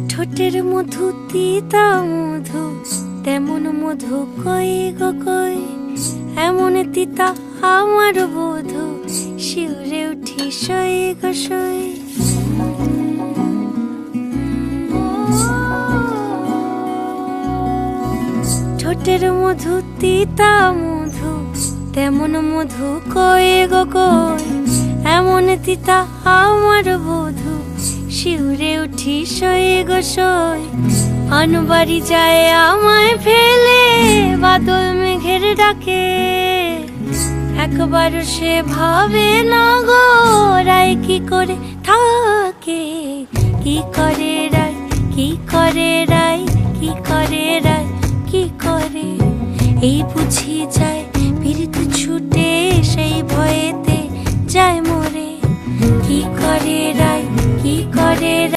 ঠোঁটের মধু তিতা মধু, তেমন মধু কই গো কই, এমন তিতা আমার বধূ, শিউরে উঠি সই গো সই। ঠোঁটের মধু তিতা মধু, তেমন মধু কই গো কই, এমন তিতা আমার বধূ, শিউরে উঠি সই গো সই। আনবাড়ি যায় আমায় ফেলে বাদল মেঘের ডাকে, একবার সে ভাবে না গো রায় কি করে থাকে। কি করে রায়, কি করে রায়, কি করে রায়, কি করে, এই বুঝি যায় পীড়িত ছুটে সেই ভয়েতে যায় মরে। কি করে রায়, কি করে রায়।